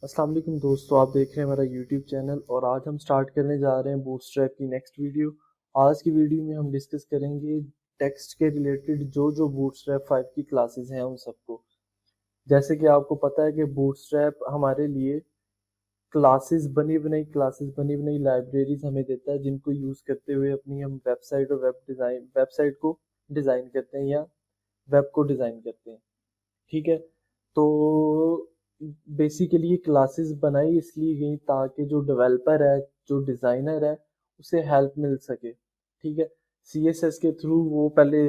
अस्सलाम वालेकुम दोस्तों, आप देख रहे हैं हमारा यूट्यूब चैनल और आज हम स्टार्ट करने जा रहे हैं बूटस्ट्रैप की नेक्स्ट वीडियो। आज की वीडियो में हम डिस्कस करेंगे टेक्स्ट के रिलेटेड जो बूटस्ट्रैप 5 की क्लासेस हैं उन सबको। जैसे कि आपको पता है कि बूटस्ट्रैप हमारे लिए क्लासेस बनी बनाई लाइब्रेरीज हमें देता है, जिनको यूज़ करते हुए अपनी हम वेबसाइट को डिज़ाइन करते हैं या वेब को डिज़ाइन करते हैं। ठीक है, तो बेसिकली ये क्लासेस बनाई इसलिए गई ताकि जो डेवलपर है, जो डिज़ाइनर है, उसे हेल्प मिल सके। ठीक है, सीएसएस के थ्रू वो पहले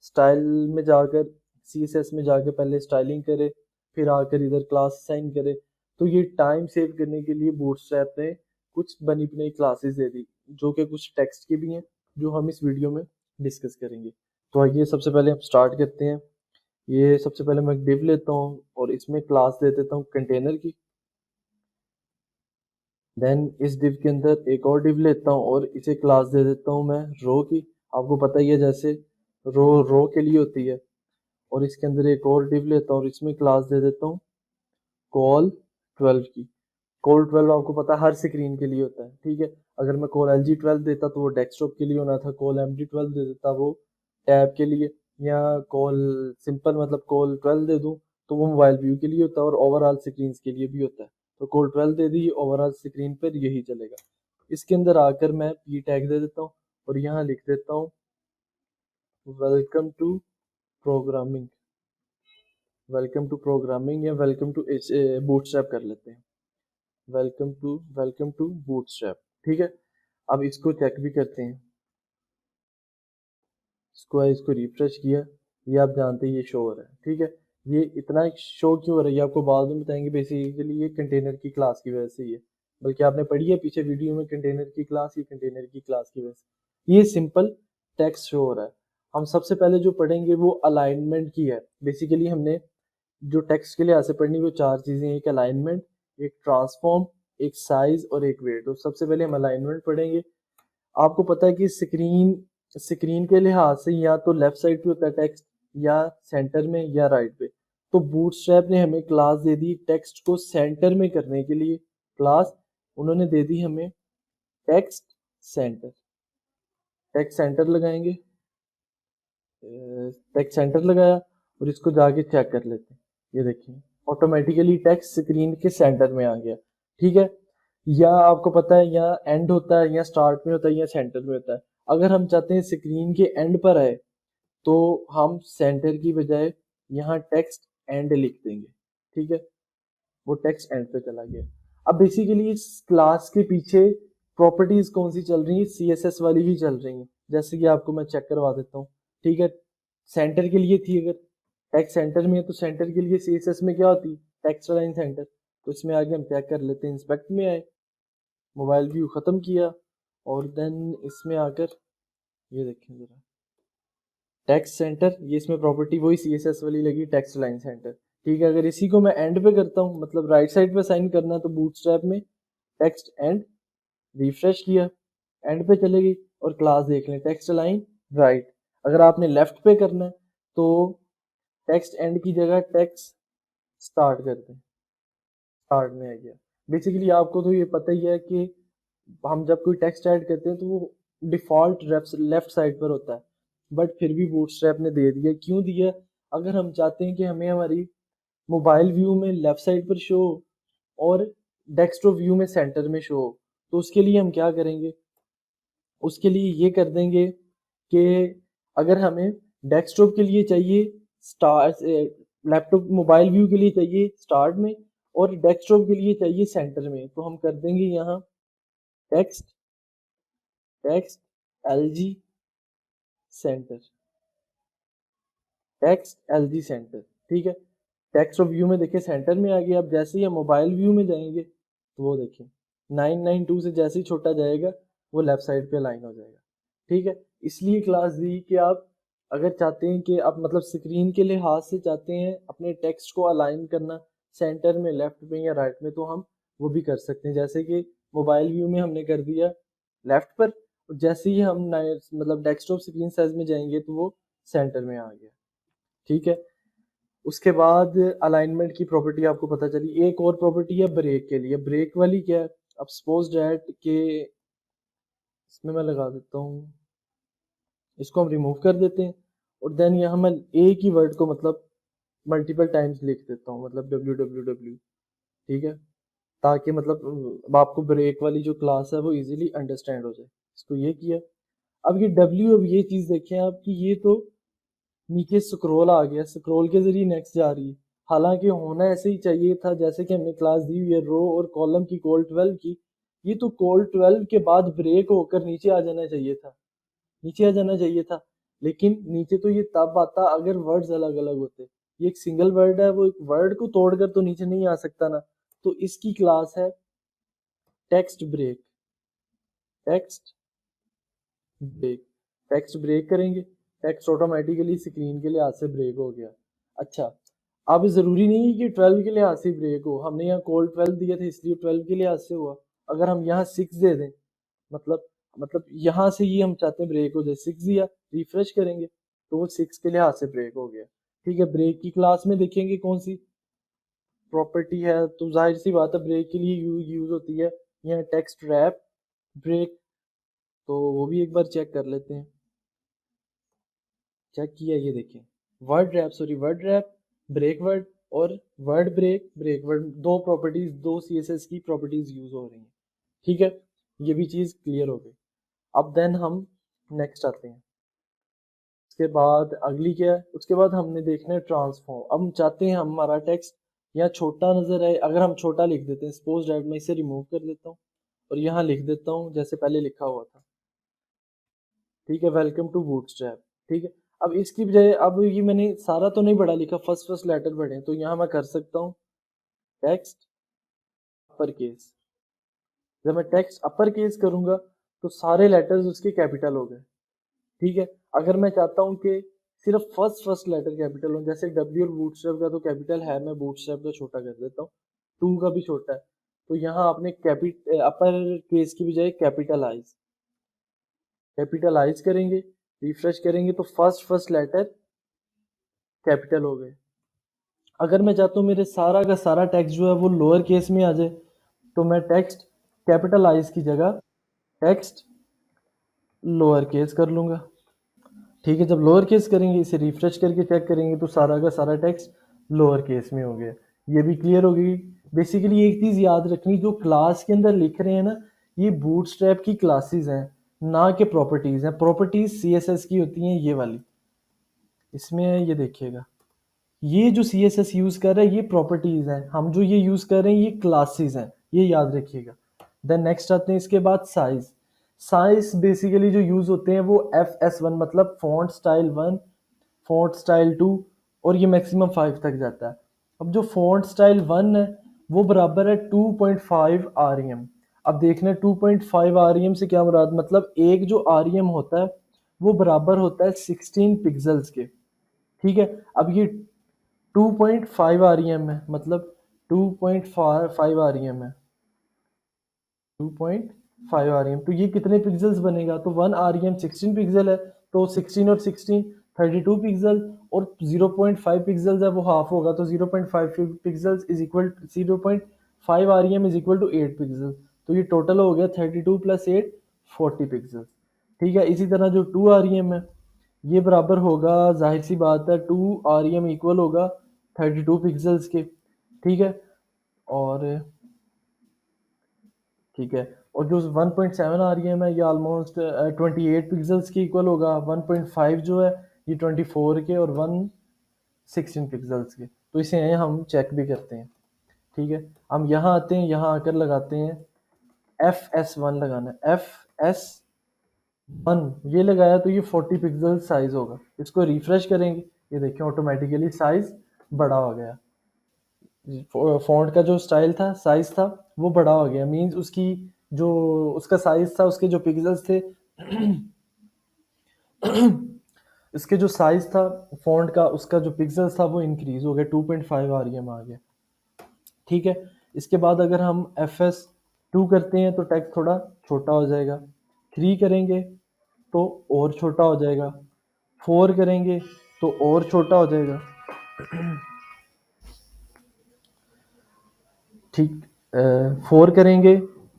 स्टाइल में जाकर सीएसएस में जाकर पहले स्टाइलिंग करे, फिर आकर इधर क्लास असाइन करे। तो ये टाइम सेव करने के लिए बूटस्ट्रैप ने कुछ बनी बनाई क्लासेस दे दी, जो कि कुछ टेक्स्ट की भी हैं, जो हम इस वीडियो में डिस्कस करेंगे। तो आइए सबसे पहले हम स्टार्ट करते हैं। ये सबसे पहले मैं डिव लेता हूँ और इसमें क्लास दे देता हूँ कंटेनर की। देन इस डिव के अंदर एक और डिव लेता हूँ और इसे क्लास दे देता हूँ मैं रो की। आपको पता ही है जैसे रो के लिए होती है। और इसके अंदर एक और डिव लेता हूँ और इसमें क्लास दे देता हूँ कॉल 12 की। कॉल 12 आपको पता है हर स्क्रीन के लिए होता है। ठीक है, अगर मैं कॉल LG12 देता तो वो डेस्कटॉप के लिए होना था, कॉल MD12 दे देता वो टैब के लिए, या कॉल सिंपल मतलब कॉल 12 दे दूं तो वो मोबाइल व्यू के लिए होता है और ओवरऑल स्क्रीन के लिए भी होता है। तो कॉल 12 दे दी, ओवरऑल स्क्रीन पर यही चलेगा। इसके अंदर आकर मैं पी टैग दे देता हूँ और यहाँ लिख देता हूँ वेलकम टू प्रोग्रामिंग। या वेलकम टू बूटस्ट्रैप कर लेते हैं। Welcome to Bootstrap. ठीक है, अब इसको चेक भी करते हैं। इसको रिफ्रेश किया, ये आप जानते हैं ये शो हो रहा है। ठीक है, ये इतना शो क्यों हो रहा है ये आपको बाद में बताएंगे। बेसिकली ये कंटेनर की क्लास की वजह से ही है, बल्कि आपने पढ़ी है पीछे वीडियो में कंटेनर की क्लास, ये कंटेनर की क्लास की वजह से ये सिंपल टेक्स्ट शो हो रहा है। हम सबसे पहले जो पढ़ेंगे वो अलाइनमेंट की है। बेसिकली हमने जो टेक्स्ट के लिए ऐसे पढ़नी वो चार चीजें, एक अलाइनमेंट, एक ट्रांसफॉर्म, एक साइज और एक वेट। तो सबसे पहले हम अलाइनमेंट पढ़ेंगे। आपको पता है कि स्क्रीन स्क्रीन के लिहाज से या तो लेफ्ट साइड पे होता है टेक्स्ट, या सेंटर में, या राइट पे। तो बूटस्ट्रैप ने हमें क्लास दे दी टेक्स्ट को सेंटर में करने के लिए। क्लास उन्होंने दे दी हमें टेक्स्ट सेंटर। टेक्स्ट सेंटर लगाएंगे, टेक्स्ट सेंटर लगाया और इसको जाके चेक कर लेते हैं। ये देखिए ऑटोमेटिकली टेक्स्ट स्क्रीन के सेंटर में आ गया। ठीक है, या आपको पता है या एंड होता है, या स्टार्ट में होता है, या सेंटर में होता है। अगर हम चाहते हैं स्क्रीन के एंड पर आए तो हम सेंटर की बजाय यहाँ टेक्स्ट एंड लिख देंगे। ठीक है, वो टेक्स्ट एंड पे चला गया। अब बेसिकली इस क्लास के पीछे प्रॉपर्टीज कौन सी चल रही है, सीएसएस वाली ही चल रही है। जैसे कि आपको मैं चेक करवा देता हूँ। ठीक है, सेंटर के लिए थी, अगर टेक्स्ट सेंटर में है तो सेंटर के लिए सीएसएस में क्या होती, टेक्स्ट अलाइन सेंटर। तो इसमें आगे हम चेक कर लेते हैं। इंस्पेक्ट में आए, मोबाइल व्यू खत्म किया और देन इसमें आकर ये देखें जरा टेक्स्ट सेंटर, ये इसमें प्रॉपर्टी वही सीएसएस वाली लगी, टेक्स्ट लाइन सेंटर। ठीक है, अगर इसी को मैं एंड पे करता हूँ, मतलब राइट साइड पे साइन करना है, तो बूटस्ट्रैप में टेक्स्ट एंड रिफ्रेश किया, एंड पे चलेगी और क्लास देख लें टेक्स्ट लाइन राइट। अगर आपने लेफ्ट पे करना है तो टेक्स्ट एंड की जगह टेक्स्ट स्टार्ट कर दें, स्टार्ट में आ गया। बेसिकली आपको तो ये पता ही है कि हम जब कोई टेक्स्ट ऐड करते हैं तो वो डिफॉल्ट लेफ्ट साइड पर होता है, बट फिर भी बूटस्ट्रैप ने दे दिया। क्यों दिया? अगर हम चाहते हैं कि हमें हमारी मोबाइल व्यू में लेफ्ट साइड पर शो और डेस्कटॉप व्यू में सेंटर में शो हो, तो उसके लिए हम क्या करेंगे, उसके लिए ये कर देंगे कि अगर हमें डेस्कटॉप के लिए चाहिए स्टार, लैपटॉप मोबाइल व्यू के लिए चाहिए स्टार्ट में और डेस्कटॉप के लिए चाहिए सेंटर में, तो हम कर देंगे यहाँ text text LG centre, text LG centre. ठीक है, टेक्स्ट और व्यू में देखिए सेंटर में आ गया। अब जैसे ही हम मोबाइल व्यू में जाएंगे तो वो देखिए 992 से जैसे ही छोटा जाएगा वो लेफ्ट साइड पे अलाइन हो जाएगा। ठीक है, इसलिए क्लास दी कि आप अगर चाहते हैं कि आप मतलब स्क्रीन के लिहाज से चाहते हैं अपने टेक्स्ट को अलाइन करना सेंटर में, लेफ्ट में या राइट में, तो हम वो भी कर सकते हैं। जैसे कि मोबाइल व्यू में हमने कर दिया लेफ्ट पर, और जैसे ही हम मतलब डेस्कटॉप स्क्रीन साइज में जाएंगे तो वो सेंटर में आ गया। ठीक है, उसके बाद अलाइनमेंट की प्रॉपर्टी आपको पता चली। एक और प्रॉपर्टी है ब्रेक के लिए। ब्रेक वाली क्या है? अब सपोज डैट के इसमें मैं लगा देता हूँ, इसको हम रिमूव कर देते हैं और देन यहाँ मैं एक ही वर्ड को मतलब मल्टीपल टाइम्स लिख देता हूँ, मतलब www, ठीक है, ताकि मतलब अब आपको ब्रेक वाली जो क्लास है वो इजीली अंडरस्टैंड हो जाए। इसको ये किया। अब ये अब ये चीज देखें आप कि ये तो नीचे स्क्रॉल आ गया, स्क्रॉल के जरिए नेक्स्ट जा रही है। हालांकि होना ऐसे ही चाहिए था, जैसे कि हमने क्लास दी हुई है रो और कॉलम की कॉल 12 की। ये तो कॉल 12 के बाद ब्रेक होकर नीचे आ जाना चाहिए था, नीचे आ जाना चाहिए था। लेकिन नीचे तो ये तब आता अगर वर्ड्स अलग अलग होते। ये एक सिंगल वर्ड है, वो एक वर्ड को तोड़कर तो नीचे नहीं आ सकता ना। तो इसकी क्लास है text break. Text break, text break करेंगे, टेक्स्ट ऑटोमेटिकली स्क्रीन के लिहाज से ब्रेक हो गया। अच्छा, अब जरूरी नहीं है कि 12 के लिहाज से ब्रेक हो। हमने यहाँ कोल 12 दिया था इसलिए 12 के लिहाज से हुआ। अगर हम यहाँ 6 दे दें, मतलब यहाँ से ये हम चाहते हैं ब्रेक हो जाए, 6 दिया, रिफ्रेश करेंगे तो वो 6 के लिहाज से ब्रेक हो गया। ठीक है, ब्रेक की क्लास में देखेंगे कौन सी प्रॉपर्टी है, तो जाहिर सी बात है ब्रेक के लिए यूज होती है यहाँ टेक्स्ट रैप ब्रेक। तो वो भी एक बार चेक कर लेते हैं। चेक किया, ये देखें वर्ड रैप ब्रेक वर्ड और वर्ड ब्रेक ब्रेक वर्ड, दो प्रॉपर्टीज, दो सीएसएस की प्रॉपर्टीज यूज हो रही हैं। ठीक है, ये भी चीज क्लियर हो गई। अब देन हम नेक्स्ट आते हैं। उसके बाद अगली क्या है? उसके बाद हमने देखना है ट्रांसफॉर्म। अब हम चाहते हैं हमारा टेक्स्ट यहाँ छोटा नजर आए। अगर हम छोटा लिख देते हैं, सपोज दैट मैं इसे रिमूव कर देता हूँ और यहाँ लिख देता हूँ जैसे पहले लिखा हुआ था। ठीक है, वेलकम टू बूटस्ट्रैप। ठीक है, अब इसकी बजाय अब ये मैंने सारा तो नहीं बड़ा लिखा, फर्स्ट फर्स्ट लेटर बड़े हैं, तो यहाँ मैं कर सकता हूँ टेक्स्ट अपर केस। जब मैं टेक्स्ट अपर केस करूंगा तो सारे लेटर्स उसके कैपिटल हो गए। ठीक है, अगर मैं चाहता हूँ कि सिर्फ फर्स्ट फर्स्ट लेटर कैपिटल हो, जैसे डब्ल्यू और बूटस्ट्रैप का तो कैपिटल है, मैं बूटस्ट्रैप का छोटा कर देता हूँ, टू का भी छोटा है, तो यहाँ आपने अपर केस की बजाय कैपिटलाइज करेंगे, रिफ्रेश करेंगे तो फर्स्ट फर्स्ट लेटर कैपिटल हो गए। अगर मैं चाहता हूँ मेरे सारा का सारा टेक्स्ट जो है वो लोअर केस में आ जाए, तो मैं टेक्स्ट कैपिटलाइज की जगह टेक्स्ट लोअर केस कर लूंगा। ठीक है, जब लोअर केस करेंगे, इसे रिफ्रेश करके चेक करेंगे तो सारा का सारा टेक्स्ट लोअर केस में हो गया। ये भी क्लियर हो गई। बेसिकली एक चीज याद रखनी, जो क्लास के अंदर लिख रहे हैं ना, ये बूटस्ट्रैप की क्लासेस हैं, ना कि प्रॉपर्टीज हैं। प्रॉपर्टीज सीएसएस की होती हैं ये वाली। इसमें ये देखिएगा, ये जो सीएसएस यूज कर रहा है ये प्रॉपर्टीज हैं, हम जो ये यूज कर रहे हैं ये क्लासेस हैं, ये याद रखिएगा। देन नेक्स्ट आते हैं इसके बाद साइज। साइज बेसिकली जो यूज होते हैं वो FS1 मतलब फॉन्ट स्टाइल 1, फॉन्ट स्टाइल 2 और ये मैक्सिमम 5 तक जाता है। अब जो फॉन्ट स्टाइल 1 है वो बराबर है 2.5 REM। अब देखना 2.5 REM से क्या मुराद, मतलब एक जो REM होता है वो बराबर होता है 16 पिक्सल्स के। ठीक है, अब ये 2.5 REM है, मतलब 2.5 REM है, 2.5 REM, तो ये कितने पिक्सल्स बनेगा, तो 1 REM 16 पिक्सल है, तो 16 और 16 32 पिक्सल, और 0.5 पिक्सल्स है वो हाफ होगा, तो 0.5 pixels is equal 0.5 REM is equal to 8 pixel. तो ये टोटल हो गया 32 प्लस 8 40 पिक्सल। ठीक है, इसी तरह जो 2 REM है ये बराबर होगा, जाहिर सी बात है 2 REM इक्वल होगा 32 पिक्सल्स के। ठीक है, और ठीक है, और जो 1.7 REM है ये ऑलमोस्ट 28 पिक्सल्स के इक्वल होगा। 1.5 जो है ये 24 के, और 1 16 पिक्सल्स के। तो इसे हम चेक भी करते हैं। ठीक है, हम यहाँ आते हैं, यहाँ आकर लगाते हैं FS1 लगाना है, FS1 ये लगाया तो ये 40 पिक्सल साइज होगा। इसको रिफ्रेश करेंगे, ये देखिए ऑटोमेटिकली साइज बड़ा हो गया। फॉन्ट का जो स्टाइल था, साइज था, वो बड़ा हो गया, मींस उसकी जो उसका साइज था, उसके जो पिक्सल्स थे इसके जो साइज था फॉन्ट का, उसका जो पिक्सल्स था वो इंक्रीज हो गया, 2.5 REM आ गया। ठीक है, इसके बाद अगर हम FS2 करते हैं तो टेक्स्ट थोड़ा छोटा हो जाएगा, 3 करेंगे तो और छोटा हो जाएगा, 4 करेंगे तो और छोटा हो जाएगा, ठीक, 4 करेंगे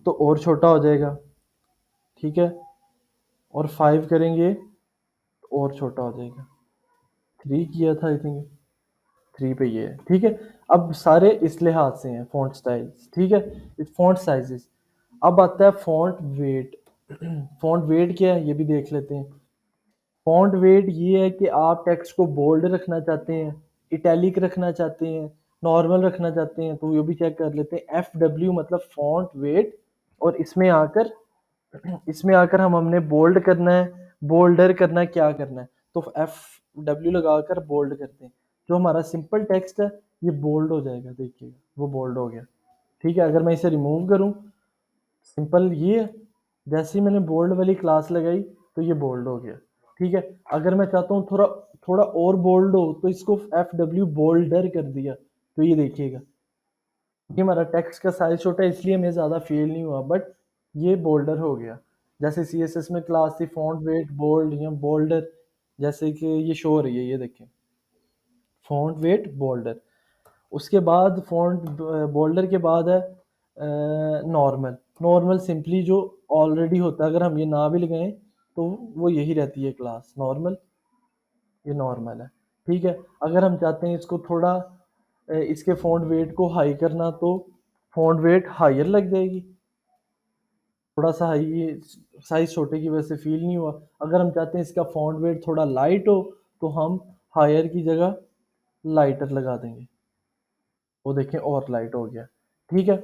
तो और छोटा हो जाएगा, ठीक है, और 5 करेंगे तो और छोटा हो जाएगा। 3 किया था आई थिंक, 3 पे ये है, ठीक है। अब सारे इस लिहाज से हैं फ़ॉन्ट स्टाइल्स, ठीक है, इस फ़ॉन्ट साइज़ेस। अब आता है फ़ॉन्ट वेट। फ़ॉन्ट वेट क्या है ये भी देख लेते हैं। फ़ॉन्ट वेट ये है कि आप टेक्स्ट को बोल्ड रखना चाहते हैं, इटैलिक रखना चाहते हैं, नॉर्मल रखना चाहते हैं, तो ये भी चेक कर लेते हैं। FW मतलब फ़ॉन्ट वेट, और इसमें आकर हमने बोल्ड करना है, बोल्डर करना है, क्या करना है, तो FW लगाकर बोल्ड करते हैं। जो हमारा सिंपल टेक्स्ट है ये बोल्ड हो जाएगा, देखिएगा वो बोल्ड हो गया, ठीक है। अगर मैं इसे रिमूव करूं, सिंपल ये है, जैसे ही मैंने बोल्ड वाली क्लास लगाई तो ये बोल्ड हो गया, ठीक है। अगर मैं चाहता हूँ थोड़ा थोड़ा और बोल्ड हो तो इसको FW बोल्डर कर दिया, तो ये देखिएगा ये हमारा टेक्स्ट का साइज छोटा है इसलिए हमें ज़्यादा फील नहीं हुआ, बट ये बोल्डर हो गया। जैसे CSS में क्लास थी फॉन्ट वेट बोल्ड या बोल्डर, जैसे कि ये शो हो रही है, ये देखें फॉन्ट वेट बोल्डर। उसके बाद फॉन्ट बोल्डर के बाद है नॉर्मल। नॉर्मल सिंपली जो ऑलरेडी होता है, अगर हम ये ना भी लगाएं तो वो यही रहती है क्लास नॉर्मल, ये नॉर्मल है, ठीक है। अगर हम चाहते हैं इसको थोड़ा इसके फॉन्ट वेट को हाई करना तो फॉन्ट वेट हायर लग जाएगी, थोड़ा सा हाई, ये साइज छोटे की वजह से फील नहीं हुआ। अगर हम चाहते हैं इसका फॉन्ट वेट थोड़ा लाइट हो तो हम हायर की जगह लाइटर लगा देंगे, वो देखें और लाइट हो गया, ठीक है।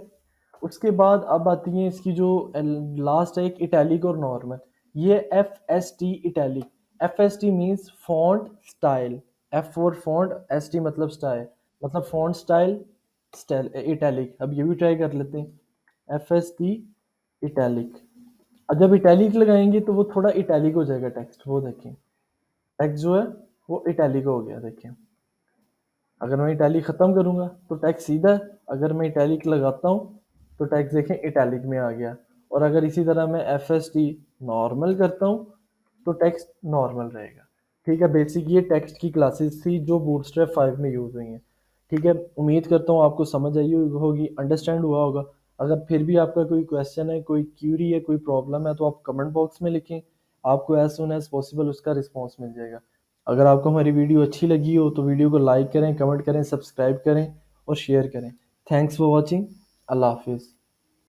उसके बाद अब आती है इसकी जो लास्ट है एक इटैलिक और नॉर्मल। ये FST italic. FST means font style, F for font, ST मतलब स्टाइल, मतलब फॉन्ट स्टाइल स्टाइल इटैलिक। अब ये भी ट्राई कर लेते हैं, FST इटैलिक। अब जब इटैलिक लगाएंगे तो वो थोड़ा इटैलिक हो जाएगा टेक्स्ट, वो देखें टेक्स्ट जो है वो इटैलिक हो गया, देखें। अगर मैं इटैलिक ख़त्म करूँगा तो टेक्स्ट सीधा है, अगर मैं इटैलिक लगाता हूँ तो टेक्स्ट देखें इटैलिक में आ गया। और अगर इसी तरह मैं FST नॉर्मल करता हूँ तो टेक्स्ट नॉर्मल रहेगा, ठीक है। बेसिक ये टेक्स्ट की क्लासेस थी जो बूटस्ट्रैप 5 में यूज़ हुई हैं, ठीक है। उम्मीद करता हूँ आपको समझ आई होगी, अंडरस्टैंड हुआ होगा। अगर फिर भी आपका कोई क्वेश्चन है, कोई क्यूरी है, कोई प्रॉब्लम है तो आप कमेंट बॉक्स में लिखें, आपको एज सुन एज पॉसिबल उसका रिस्पॉन्स मिल जाएगा। अगर आपको हमारी वीडियो अच्छी लगी हो तो वीडियो को लाइक करें, कमेंट करें, सब्सक्राइब करें और शेयर करें। Thanks for watching. अल्लाह हाफिज़।